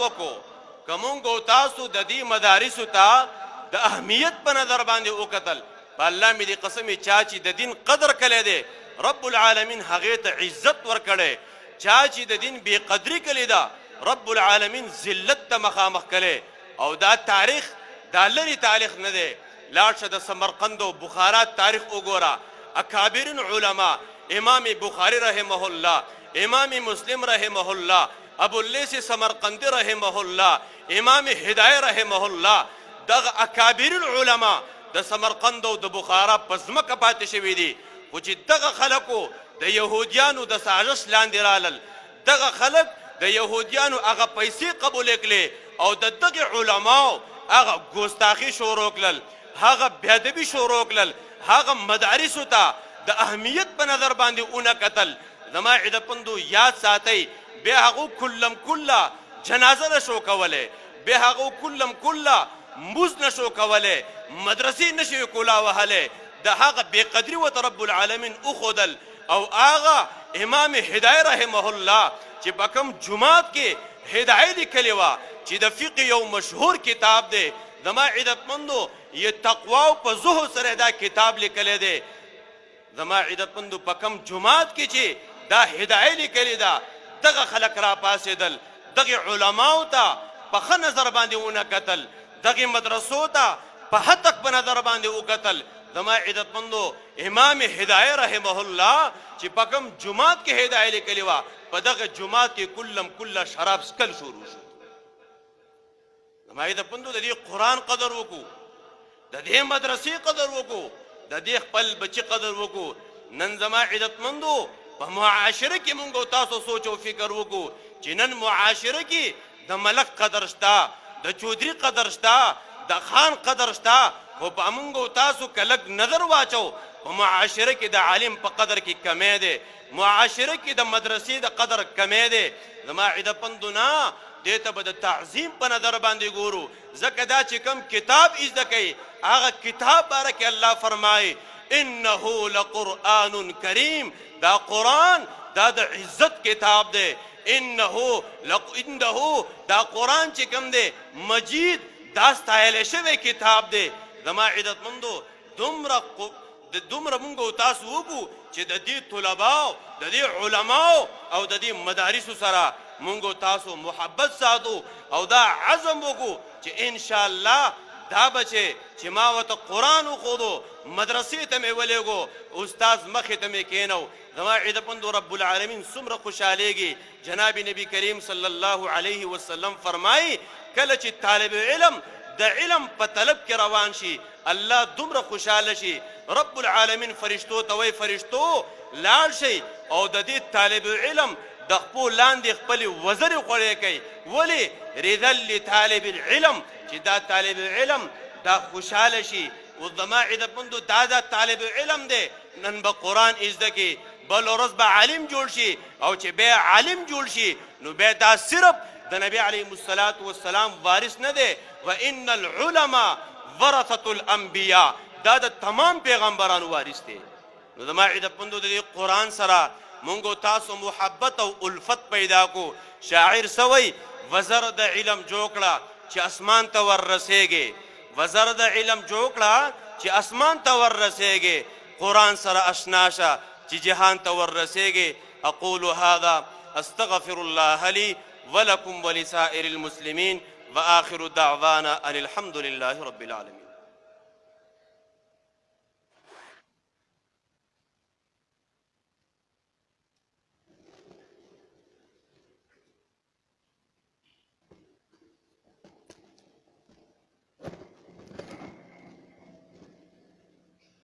وکړو کومو تاسو د دې مدارسو ته د اهمیت په نظر باندې وکتل په الله مې دې قسم چا چې د دین قدر کړی دی رب العالمین هغې ته عزت ورکړی چا چې د دین بې قدري کړې ده رب العالمین ذلت ته مخامخ کړی او دا تاریخ دا لرې تاریخ نه دی لاړ شه د سمرقند او بخارا تاریخ وګوره اکابرین علما امام بخاری رحمه الله امام مسلم رحمه الله ابو اللیث سمرقندی رحمه الله امام هدایه رحمه الله دغه اکابرین علما د سمرقند او د بخارا په ځمکه پاتې شوي دي خو چې دغه خلکو د یهودیانو د سازش لاندې رالل دغه خلک د یهودیانو هغه پیسې قبول کړې او د دغه علماو هغه ګستاخي شروع کړل هغه بېادبي شروع کړل هغه مدارسو ته د اهمیت په نظر باندې اونه کتل زما عده پندو یاد ساتئ بیا هغو کلم کله جنازه نشو کولی بیا هغو کلم کله مز نشو کولی مدرسې نشوی کولا وهلی د هغه بېقدري ورته رب العالمین وښودل او هغه امام هدایه رحمه الله چې په کوم جومات کې هدایه لیکلې وه چې د فقه یو مشهور کتاب دی زما عزتمندو یہ تقوا په زهو سره دا کتاب لیکلی دی زما عزتمندو په کوم جومات کې چې دا هدایه لیکلې ده دغه خلک را پاسېدل دغه علماو ته په ښه نظر باندې ونه کتل دغه مدرسو ته په هتک په نظر باندې وکتل زما عزتمندو امام هدایه رحمه الله چې په کوم جومات کې هدایه لیکلې وه په دغه جومات کې کلم کله شراب څکل شروع شو زما عزتمندو د دې قرآن قدر وکړو د دې مدرسې قدر وکړو د دې خپل بچي قدر وکړو نن زما عزتمندو په معاشره کې مونږ تاسو سوچ او فکر وکړو چې نن معاشره کې د ملک قدر شته د چودري قدر شته د خان قدر شته خو په مونږ تاسو که لږ نظر واچو په معاشره کې د عالم په قدر کې کمی دی معاشره کې د مدرسې د قدر کمی دی زما عزتمندو نه دې ته به د تعظیم په نظر باندې ګورو ځکه دا چې کوم کتاب زده کوي هغه کتاب باره کې الله فرمایي انه لقرآن کریم دا قرآن دا د عزت کتاب دی انه دا قرآن چې کوم دی مجید دا ستایلی شوی کتاب دی زما عزتمندو دومره مونږ تاسو وکړو چې د دې طلباو د دې علماو او د دې مدارسو سره مونږ تاسو محبت ساتو او دا عزم وکړو چې انشاءالله دا بچې چې ما ورته قرآن وښودو مدرسې ته مې ولېږو استاذ مخې ته مې کښېنو زما عزتمندو رب العالمین څومره خوشحالیږي جناب نبی کریم صلی الله علیه وسلم فرمایي کله چې طالب علم د علم په طلب کې روان شي الله دومره خوشحاله شي رب العالمین فرشتو ته وایي فرشتو لاړ شئ او د دې طالب علم د خپو لاندې خپلې وزرې غوړې کوي ولې رضا لطالب العلم چې دا طالب علم دا خوشحاله شي اوس زما عزتمندو دا طالب علم دی نن به قرآن زده کړي بل ورځ به عالم جوړ شي او چې بیا عالم جوړ شي نو بیا دا صرف د نبی علیه الصلاة والسلام وارث نه دی وان العلماء ورثة الانبیاء دا د تمام پیغمبرانو وارث دی نو زما عزتمندو د دې قرآن سره مونږ تاسو محبت او الفت پیدا کو شاعر سوی وزر د علم جوړ کړه چې اسمان ته وررسېږي وزر د علم جوړ کړه چې اسمان ته وررسېږي قرآن سره اشنا شه چې جهان ته وررسېږي اقول هذا استغفر الله لي ولكم ولسائر المسلمين واخر دعوانا ان الحمد لله رب العالمين